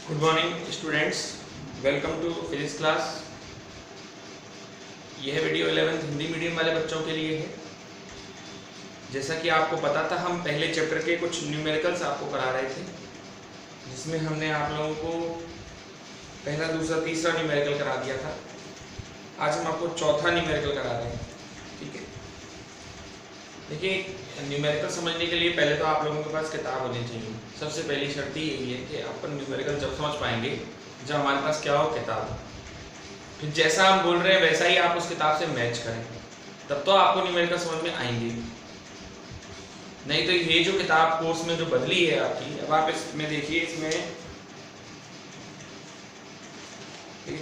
Good morning students, welcome to physics class. यह video 11th Hindi medium वाले बच्चों के लिए है। जैसा कि आपको पता था, हम पहले चैप्टर के कुछ न्यूमेरिकल्स आपको करा रहे थे, जिसमें हमने आप लोगों को पहला, दूसरा, तीसरा न्यूमेरिकल करा दिया था। आज हम आपको चौथा न्यूमेरिकल करा रहे हैं। ठीक है, देखिए, न्यूमेरिकल समझने के लिए पहले तो आप लोगों के पास किताब होनी चाहिए। सबसे पहली शर्त यही है कि अपन न्यूमेरिकल जब समझ पाएंगे जब हमारे पास क्या हो, किताब। फिर जैसा हम बोल रहे हैं वैसा ही आप उस किताब से मैच करें, तब तो आपको न्यूमेरिकल समझ में आएंगे। नहीं तो ये जो किताब कोर्स में जो बदली है आपकी, अब आप इसमें देखिए, इसमें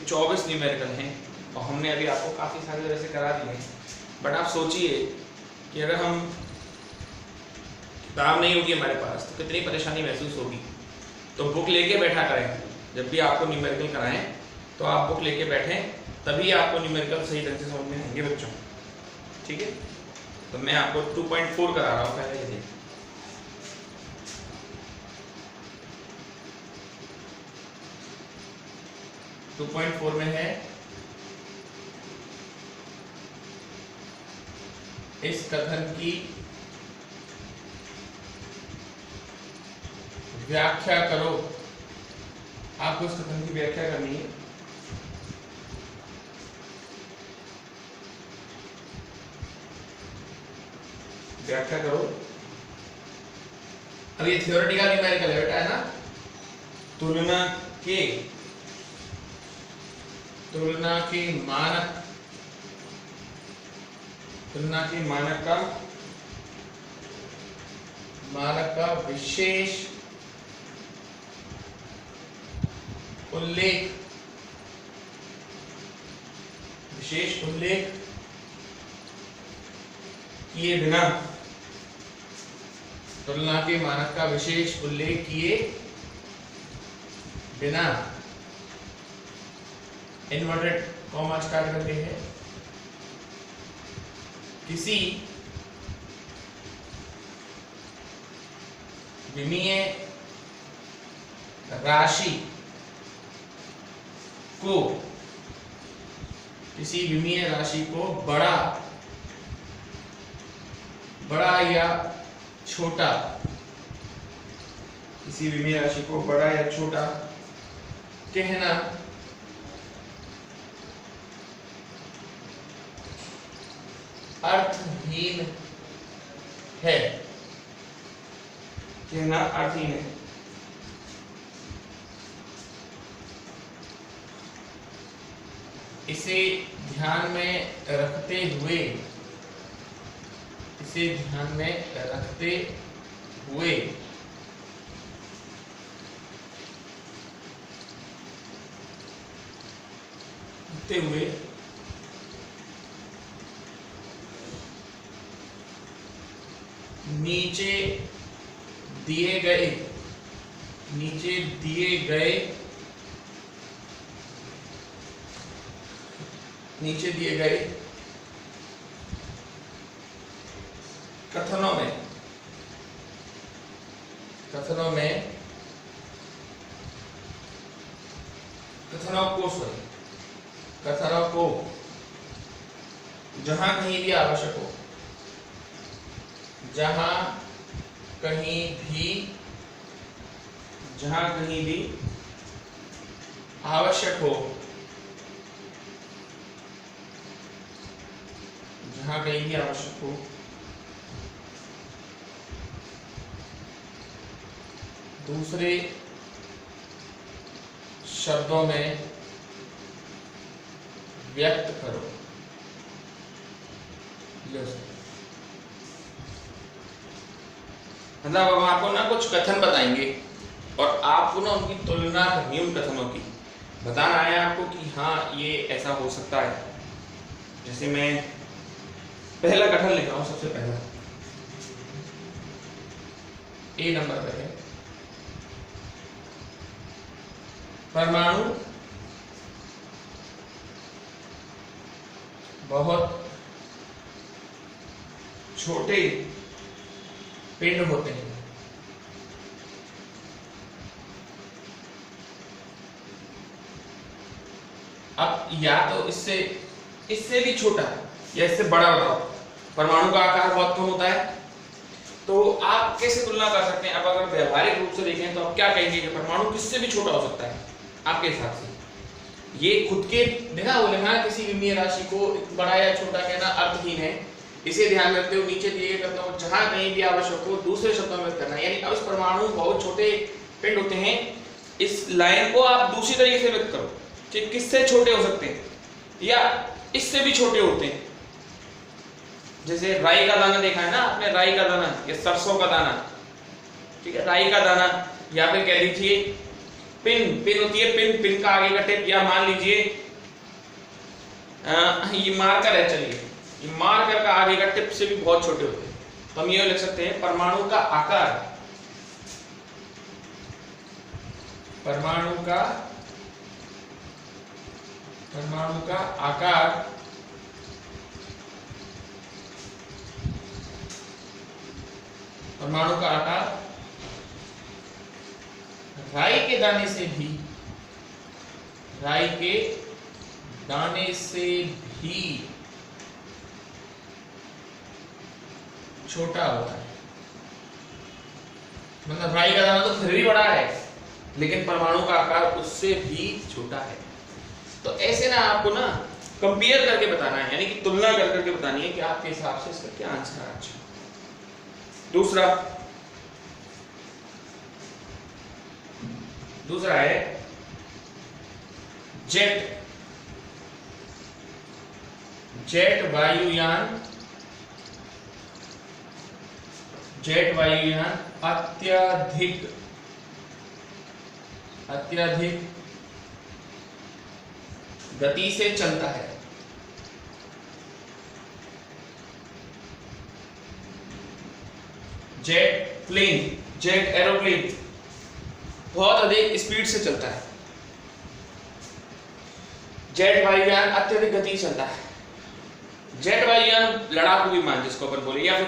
24 न्यूमेरिकल हैं और हमने अभी आपको काफ़ी सारे तरह से करा दिए हैं। बट आप सोचिए कि अगर हम किताब नहीं होगी हमारे पास तो कितनी परेशानी महसूस होगी। तो बुक लेके बैठा करें, जब भी आपको न्यूमेरिकल कराएं तो आप बुक लेके बैठें, तभी आपको न्यूमेरिकल सही ढंग से समझ में आएंगे बच्चों। ठीक है, तो मैं आपको 2.4 करा रहा हूँ। पहले ये 2.4 में है, इस कथन की व्याख्या करो। आपको इस कथन की व्याख्या करनी है। व्याख्या करो। अब ये थियोरेटिकल न्यूमेरिकल है बेटा, है ना। तुलना के मानक का विशेष उल्लेख किए बिना, तुलना के मानक का विशेष उल्लेख किए बिना, इन्वर्टेड कॉमा स्टार्ट करते हैं, किसी विमीय राशि को बड़ा या छोटा, किसी विमीय राशि को बड़ा या छोटा कहना अर्थहीन है। इसे ध्यान में रखते हुए नीचे दिए गए कथनों को जहां कहीं भी आवश्यक हो, दूसरे शब्दों में व्यक्त करो। मतलब अब आपको ना कुछ कथन बताएंगे और आपको ना उनकी तुलना करनी है, उन कथनों की बताना है आपको कि हाँ ये ऐसा हो सकता है। जैसे मैं पहला कथन लिख रहा हूं, सबसे पहला ए नंबर पर है, परमाणु बहुत छोटे पिंड होते हैं। आप या तो इससे भी छोटा या इससे बड़ा बताओ। परमाणु का आकार बहुत कम होता है, तो आप कैसे तुलना कर सकते हैं? अब अगर व्यवहारिक रूप से देखें तो आप क्या कहेंगे कि परमाणु किससे भी छोटा हो सकता है आपके हिसाब से? ये खुद के देखा बोले हाँ, किसी विमीय राशि को बड़ा या छोटा कहना अर्थहीन है। इसे ध्यान रखते हुए नीचे दिए गए शब्दों को जहां कहीं भी आवश्यक हो दूसरे शब्दों में व्यक्त करना। यानी अब इस परमाणु बहुत छोटे पिंड होते हैं, इस लाइन को आप दूसरी तरीके से व्यक्त करो कि किससे छोटे हो सकते हैं या इससे भी छोटे होते हैं। जैसे राई का दाना देखा है ना आपने, राई का दाना या सरसों का दाना, ठीक है, राई का दाना, या फिर कह लीजिए पिन होती है, पिन का आगे का टिप, या मान लीजिए ये मार्कर है, चलिए ये मार्कर का आगे का टिप से भी बहुत छोटे होते हैं। तो हम ये लिख सकते हैं परमाणु का आकार, परमाणु का आकार राई के दाने से भी छोटा होता है। मतलब राई का दाना तो फिर भी बड़ा है, लेकिन परमाणु का आकार उससे भी छोटा है। तो ऐसे ना आपको ना कंपेयर करके बताना है, यानी कि तुलना करके बतानी है कि आपके हिसाब से इसका क्या आंसर है। अच्छा, दूसरा है जेट वायुयान अत्यधिक गति से चलता है। जेट एरोप्लेन बहुत अधिक स्पीड से चलता है। जेट वायुयान अत्यधिक गति से चलता है। जेट वायुयान लड़ाकू विमान जिसको अपन बोले, या फिर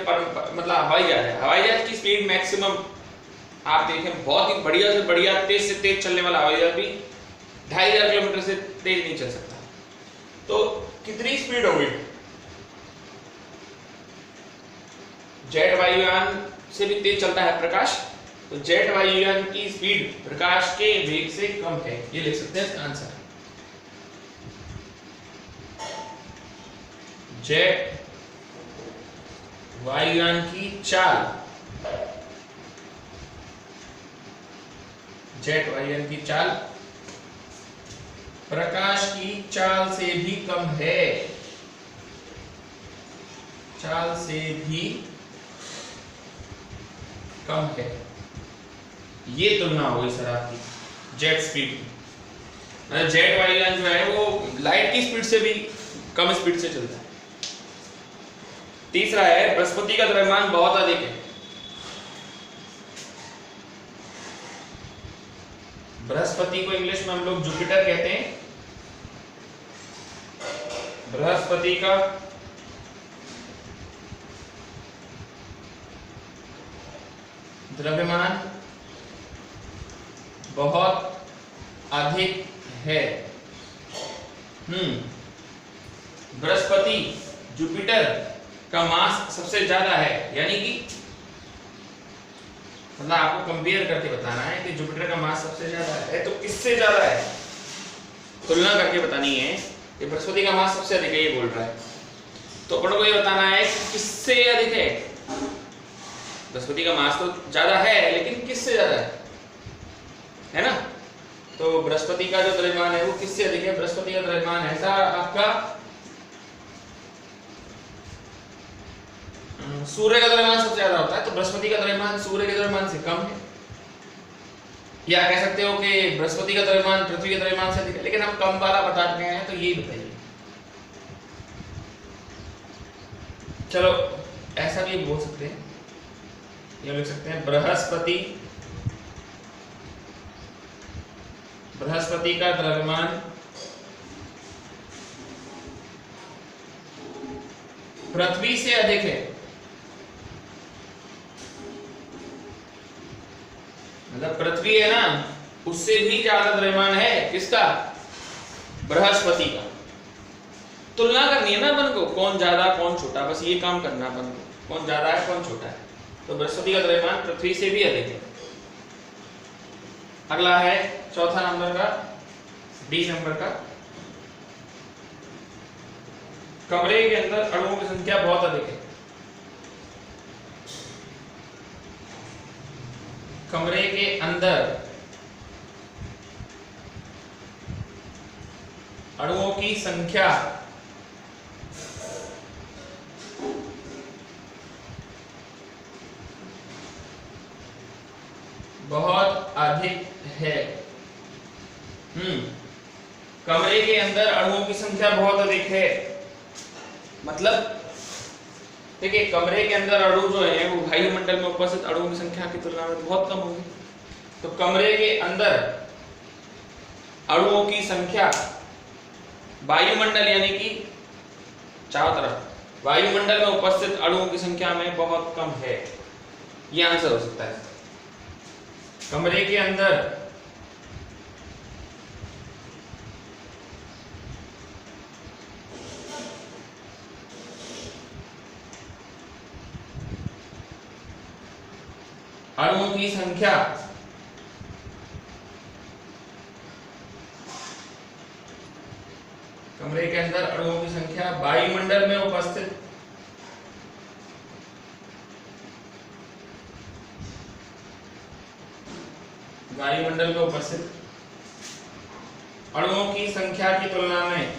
मतलब हवाई जहाज है। हवाई जहाज की स्पीड मैक्सिमम आप देखें, बहुत ही बढ़िया से बढ़िया तेज से तेज चलने वाला हवाई जहाज भी 2500 किलोमीटर से तेज नहीं चल सकता। तो कितनी स्पीड होगी? जेट वायुयान से भी तेज चलता है प्रकाश, तो जेट वायुयान की स्पीड प्रकाश के वेग से कम है। ये लिख सकते हैं इसका आंसर। जेट वायुयान की चाल, प्रकाश की चाल से भी कम है। ये तुलना होगी सर आपकी जेट स्पीड की। जेट वायुयान जो है वो लाइट की स्पीड से भी कम स्पीड से चलता है। तीसरा है बृहस्पति का द्रव्यमान बहुत अधिक है। बृहस्पति को इंग्लिश में हम लोग जुपिटर कहते हैं। बृहस्पति का द्रव्यमान बहुत अधिक है। बृहस्पति जुपिटर का मास सबसे ज्यादा है, यानी कि मतलब आपको कंपेयर करके बताना है कि जुपिटर का मास सबसे ज्यादा है तो किससे ज्यादा है, तुलना करके बतानी है कि बृहस्पति का मास सबसे अधिक है ये बोल रहा है, तो अपन को ये बताना है कि किससे अधिक है। बृहस्पति का मास तो ज्यादा है लेकिन किससे ज्यादा है ना? तो बृहस्पति का जो द्रव्यमान है वो किससे अधिक है? बृहस्पति का द्रव्यमान है सर आपका सूर्य का द्रव्यमान सबसे ज्यादा होता है, तो बृहस्पति का द्रव्यमान सूर्य के द्रव्यमान से कम है। या कह सकते हो कि बृहस्पति का द्रव्यमान पृथ्वी के द्रव्यमान से अधिक है, लेकिन हम कम वाला बता रहे हैं तो यही बताइए। चलो ऐसा भी बोल सकते हैं, ये लिख सकते हैं बृहस्पति का द्रव्यमान पृथ्वी से अधिक है। मतलब पृथ्वी है ना, उससे भी ज्यादा द्रव्यमान है किसका? बृहस्पति का। तुलना करनी है ना अपन को, कौन ज्यादा कौन छोटा, बस ये काम करना अपन को, कौन ज्यादा है कौन छोटा है। तो बृहस्पति का द्रव्यमान पृथ्वी से भी अधिक है। अगला है चौथा नंबर का, डी नंबर का, कमरे के अंदर अणुओं की संख्या बहुत अधिक है। कमरे के अंदर अणुओं की संख्या बहुत अधिक है। कमरे के अंदर अणुओं की संख्या बहुत अधिक है, मतलब देखिए कमरे के अंदर अणु जो है वो वायुमंडल में उपस्थित अणुओं की संख्या की तुलना में बहुत कम होगी। तो कमरे के अंदर अणुओं की संख्या वायुमंडल यानी कि चारों तरफ वायुमंडल में उपस्थित अणुओं की संख्या में बहुत कम है, यह आंसर हो सकता है। कमरे के अंदर अणुओं की संख्या कमरे के अंदर अणुओं की संख्या वायुमंडल में उपस्थित वायुमंडल में उपस्थित अणुओं की संख्या की तुलना में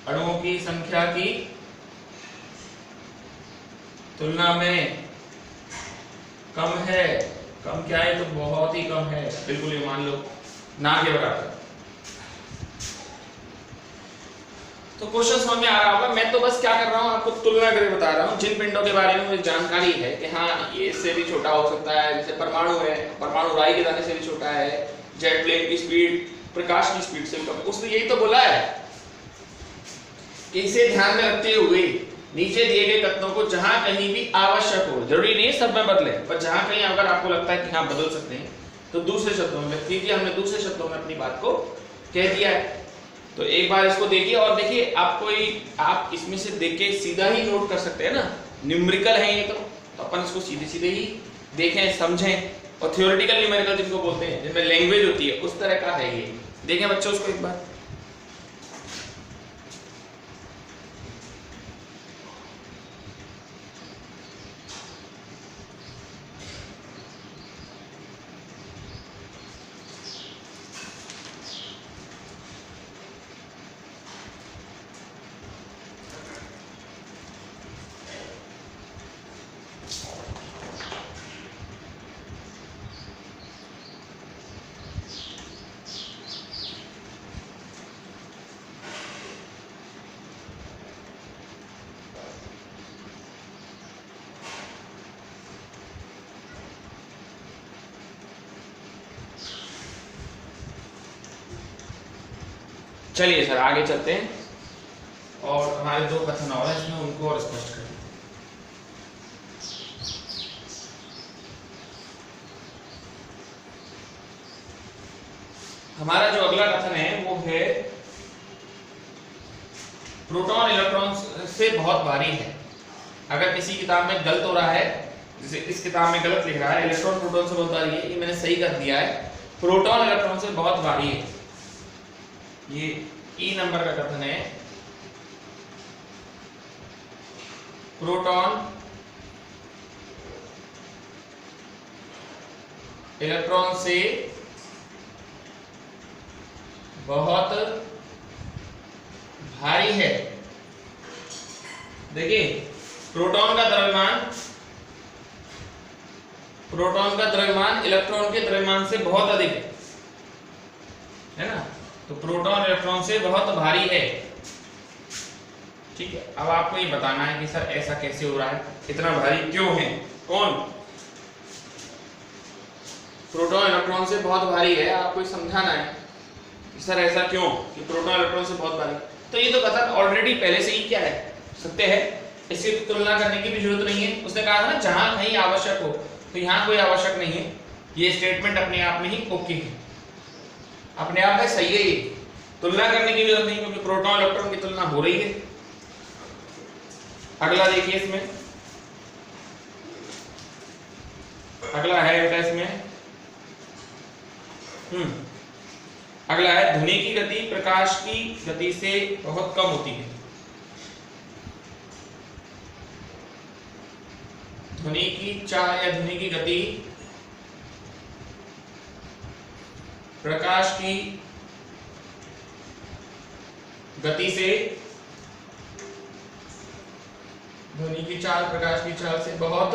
अणुओं की संख्या की तुलना में कम है। कम क्या है? तो बहुत ही कम है, बिल्कुल ये मान लो ना के बराबर। तो क्वेश्चन समझ में आ रहा होगा। मैं तो बस क्या कर रहा हूँ, आपको तुलना करके बता रहा हूँ। जिन पिंडों के बारे में मुझे जानकारी है कि हाँ ये इससे भी छोटा हो सकता है, जैसे परमाणु है, परमाणु राई के दाने से भी छोटा है, जेट प्लेन की स्पीड प्रकाश की स्पीड से भी कम। उसने यही तो बोला है कि इसे ध्यान में रखते हुए नीचे दिए गए कथनों को जहां कहीं भी आवश्यक हो, जरूरी नहीं है सब में बदले, पर जहां कहीं अगर आपको लगता है कि हाँ बदल सकते हैं तो दूसरे शब्दों में लिख दीजिए। हमने दूसरे शब्दों में अपनी बात को कह दिया है। तो एक बार इसको देखिए और देखिए, आप इसमें से देख के सीधा ही नोट कर सकते हैं ना, न्यूमेरिकल है ये तो अपन इसको सीधे सीधे ही देखें समझें। और थियोरेटिकल न्यूमेरिकल जिनको बोलते हैं, जिनमें लैंग्वेज होती है, उस तरह का है ये। देखें बच्चों उसको एक बार। चलिए सर आगे चलते हैं और हमारे दो कथन और हैं इसमें, उनको और स्पष्ट करें। हमारा जो अगला कथन है वो है प्रोटॉन इलेक्ट्रॉन से बहुत भारी है। अगर किसी किताब में गलत हो रहा है, जैसे इस किताब में गलत लिख रहा है इलेक्ट्रॉन प्रोटॉन से बहुत भारी है, ये मैंने सही कर दिया है, प्रोटॉन इलेक्ट्रॉन से बहुत भारी है। ये ई नंबर का कथन है, प्रोटॉन इलेक्ट्रॉन से बहुत भारी है। देखिए प्रोटॉन का द्रव्यमान इलेक्ट्रॉन के द्रव्यमान से बहुत अधिक है ना। तो प्रोटॉन इलेक्ट्रॉन से बहुत भारी है। ठीक है, अब आपको ये बताना है कि सर ऐसा कैसे हो रहा है, इतना भारी क्यों है। कौन? प्रोटॉन इलेक्ट्रॉन से बहुत भारी है, आपको समझाना है कि सर ऐसा क्यों कि प्रोटॉन इलेक्ट्रॉन से बहुत भारी। तो ये तो कथन ऑलरेडी पहले से ही क्या है, सत्य है, इसकी तुलना करने की भी जरूरत नहीं है। उसने कहा था ना जहां कहीं आवश्यक हो, तो यहाँ कोई आवश्यक नहीं है। ये स्टेटमेंट अपने आप में ही ओके है, अपने आप में सही है ये। तुलना करने की जरूरत नहीं क्योंकि प्रोटॉन इलेक्ट्रॉन की तुलना हो रही है। अगला देखिए इसमें, अगला है बेटा इसमें अगला है ध्वनि की गति प्रकाश की गति से बहुत कम होती है। ध्वनि की चाल या ध्वनि की गति प्रकाश की गति से, ध्वनि की चाल प्रकाश की चाल से बहुत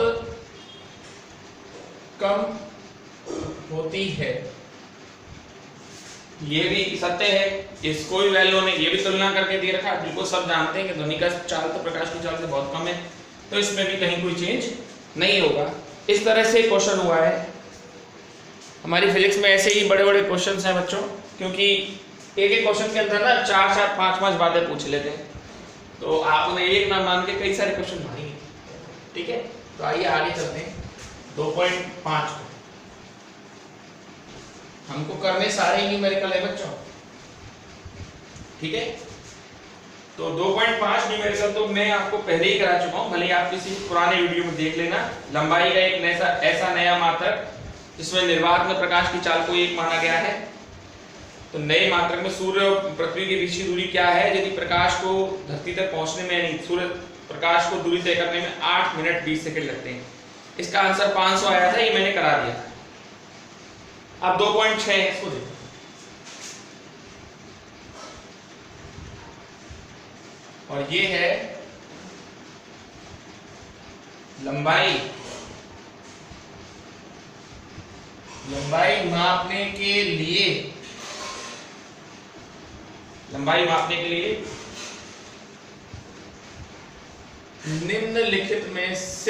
कम होती है। ये भी सत्य है, इसको भी वैल्यू ने ये भी तुलना करके दे रखा है। बिल्कुल सब जानते हैं कि ध्वनि का चाल तो प्रकाश की चाल से बहुत कम है, तो इसमें भी कहीं कोई चेंज नहीं होगा। इस तरह से क्वेश्चन हुआ है। हमारी फिजिक्स में ऐसे ही बड़े बड़े क्वेश्चंस हैं बच्चों, क्योंकि एक एक क्वेश्चन के अंदर ना 4-4 5-5 बातें पूछ लेते हैं, तो आप उन्हें एक ना मान के कई सारे क्वेश्चन मानेंगे। ठीक है, तो आइए आगे चलते हैं 2.5 को। हमको करने सारे न्यूमेरिकल है बच्चों। ठीक है, तो 2.5 न्यूमेरिकल तो मैं आपको पहले ही करा चुका हूं, भले ही आप किसी पुराने वीडियो में देख लेना। लंबाई का एक ऐसा नया मात्रक जिसमें निर्वात में प्रकाश की चाल को 1 माना गया है। तो नए मात्रक में सूर्य और पृथ्वी के बीच की दूरी क्या है? यदि प्रकाश को धरती तक पहुंचने में, यानी सूर्य प्रकाश को दूरी तय करने में 8 मिनट 20 सेकंड लगते हैं। इसका आंसर 500 आया था, ये मैंने करा दिया। अब 2.6 है, इसको देखो। और ये है लंबाई मापने के लिए, लंबाई मापने के लिए निम्नलिखित में से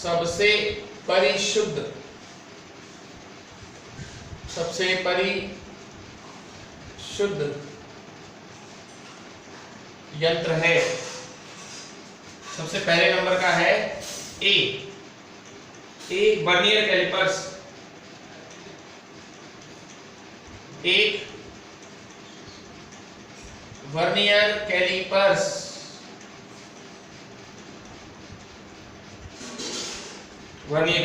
सबसे परिशुद्ध यंत्र है। सबसे पहले नंबर का है एक वर्नियर कैलिपर्स। एक वर्नियर कैलिपर्स वर्नियर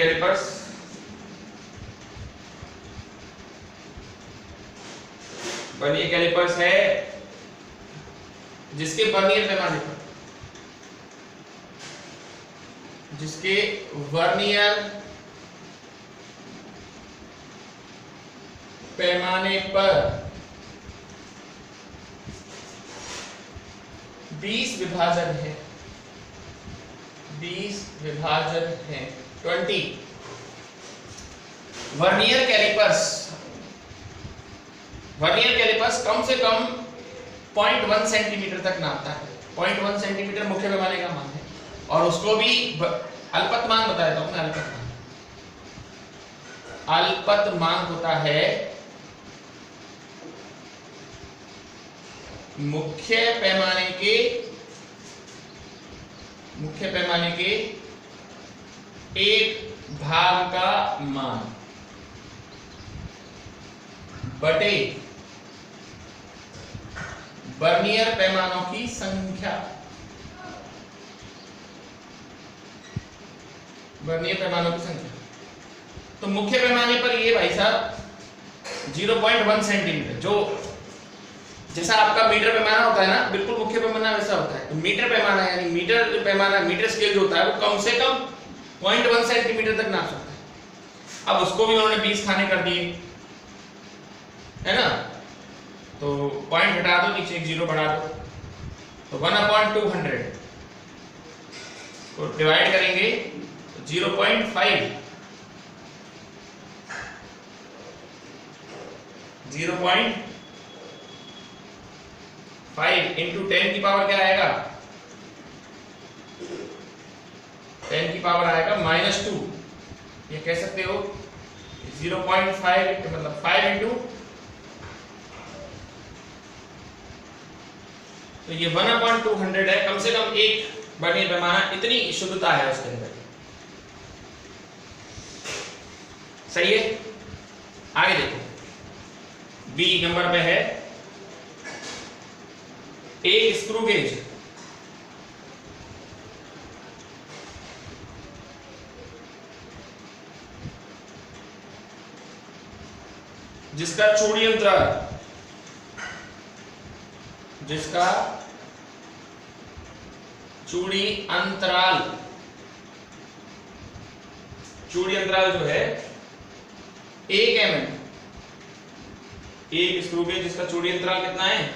कैलिपर्स है जिसके वर्नियर पैमाने पर, जिसके वर्नियर पैमाने पर 20 विभाजन है। 20 वर्नियर कैलिपर्स कम से कम 0.1 सेंटीमीटर तक नापता है। 0.1 सेंटीमीटर मुख्य पैमाने का मान है, और उसको भी अल्पतमांक बता देता हूं मैं। अल्पतमांक होता है मुख्य पैमाने के 1 भाग का मान बटे वर्नियर पैमानों की संख्या। तो मुख्य पैमाने पर ये भाई साहब 0.1 सेंटीमीटर, जो जैसा आपका मीटर पैमाना होता है ना, बिल्कुल मुख्य पैमाना वैसा होता है। तो मीटर पैमाना यानी मीटर स्केल जो होता है वो कम से कम 0.1 सेंटीमीटर तक नाप सकता है। अब उसको भी उन्होंने 20 खाने कर दिए, है ना। तो पॉइंट हटा दो, नीचे एक 0 बढ़ा दो, तो 1/200 को डिवाइड करेंगे तो 0.5 इंटू 10 की पावर क्या आएगा? 10 की पावर आएगा -2। ये कह सकते हो 0.5 मतलब 5 इंटू, तो ये 1/200 है। कम से कम एक वर्नियर पैमाना, इतनी शुद्धता है उसके अंदर। सही है। आगे देखो, बी नंबर पे है एक स्क्रू गेज जिसका चूड़ी अंतराल जो है 1 mm, एक स्क्रू गेज जिसका चूड़ी अंतराल कितना है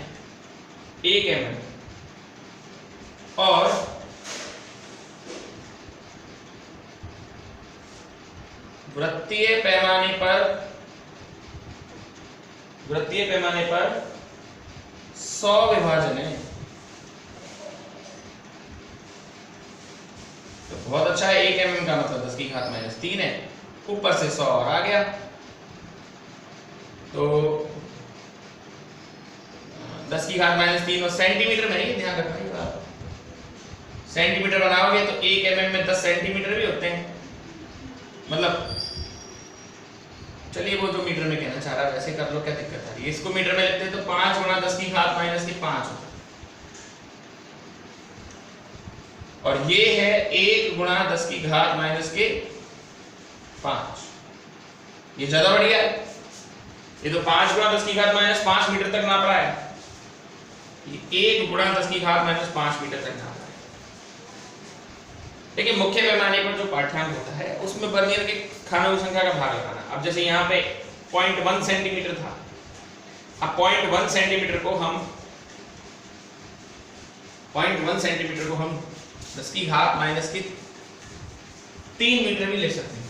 1 mm, और वृत्तीय पैमाने पर 100 विभाजन है। तो बहुत अच्छा है। 1 mm का मतलब 10 की घात -3 है, ऊपर से 100 और आ गया, तो 10 की घात -3 और सेंटीमीटर में नहीं, ध्यान रखना। सेंटीमीटर बनाओगे तो 1 mm में 10 सेंटीमीटर भी होते हैं। मतलब चलिए वो जो मीटर में कहना चाह रहा है वैसे कर लो, क्या दिक्कत आ रही है। इसको मीटर में लिखते हैं तो 5 × 10 की घात -5 होता है, और ये है 1 × 10 की घात -5। ये ज्यादा बढ़िया है। ये तो 5 × 10 की घात -5 मीटर तक नाप रहा है, ये 1 × 10 की घात -5 मीटर तक नाप रहा है। देखिए मुख्य पैमाने पर जो पाठ्यांक होता है उसमें वर्नियर के खानों की संख्या का भाग लगाना। अब जैसे यहाँ पे 0.1 सेंटीमीटर था, अब 0.1 सेंटीमीटर को हम 10 की घात -3 मीटर भी ले सकते हैं।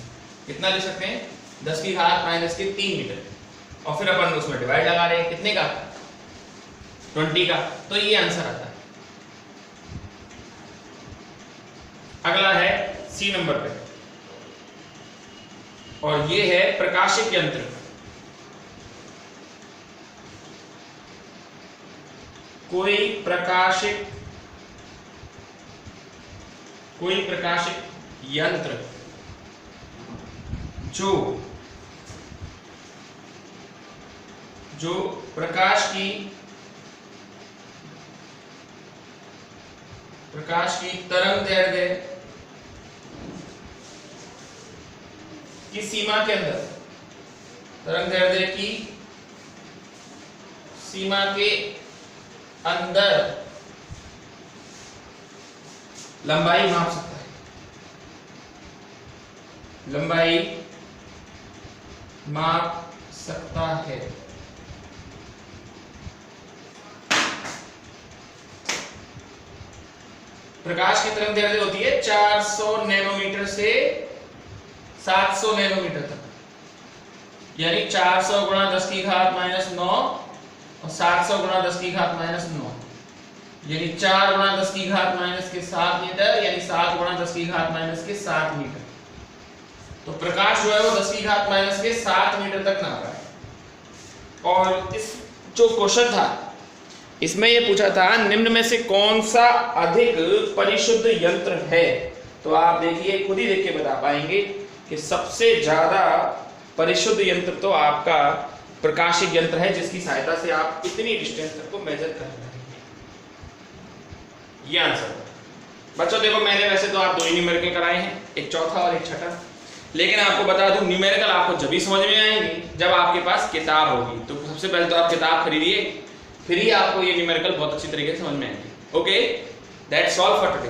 कितना ले सकते हैं? 10 की घात -3 मीटर, और फिर अपन उसमें डिवाइड लगा रहे हैं कितने का? 20 का, तो ये आंसर आता है। अगला है सी नंबर पे, और ये है प्रकाशिक यंत्र। कोई प्रकाशिक यंत्र जो प्रकाश की तरंगदैर्घ्य की सीमा के अंदर, तरंगदैर्घ्य की सीमा के अंदर लंबाई माप सकता है, लंबाई माप सकता है। प्रकाश की तरंगदैर्घ्य होती है 400 नैनोमीटर से 700 नैनोमीटर तक, यानी 400 × 10 की घात -9 और 700 × 10 की घात -9, यानी 4 × 10 की घात -7 मीटर, यानी 7 × 10 की घात -7 मीटर। तो प्रकाश जो है वो 10 की घात -7 मीटर तक नाप रहा है। और इस जो क्वेश्चन था इसमें ये पूछा था निम्न में से कौन सा अधिक परिशुद्ध यंत्र है। तो आप देखिए, खुद ही देख के बता पाएंगे कि सबसे ज्यादा परिशुद्ध यंत्र तो आपका प्रकाशिक यंत्र है, जिसकी सहायता से आप इतनी डिस्टेंस तक को मेजर कर रहे हैं। ये आंसर बच्चों देखो, मैंने वैसे तो आप 2 न्यूमेरिकल कराए हैं, एक चौथा और एक छठा, लेकिन आपको बता दूं न्यूमेरिकल आपको जब भी समझ में आएंगे जब आपके पास किताब होगी। तो सबसे पहले तो आप किताब खरीदिए, फिर ही आपको ये न्यूमेरिकल बहुत अच्छी तरीके से समझ में आएंगे। Okay, that's all for today.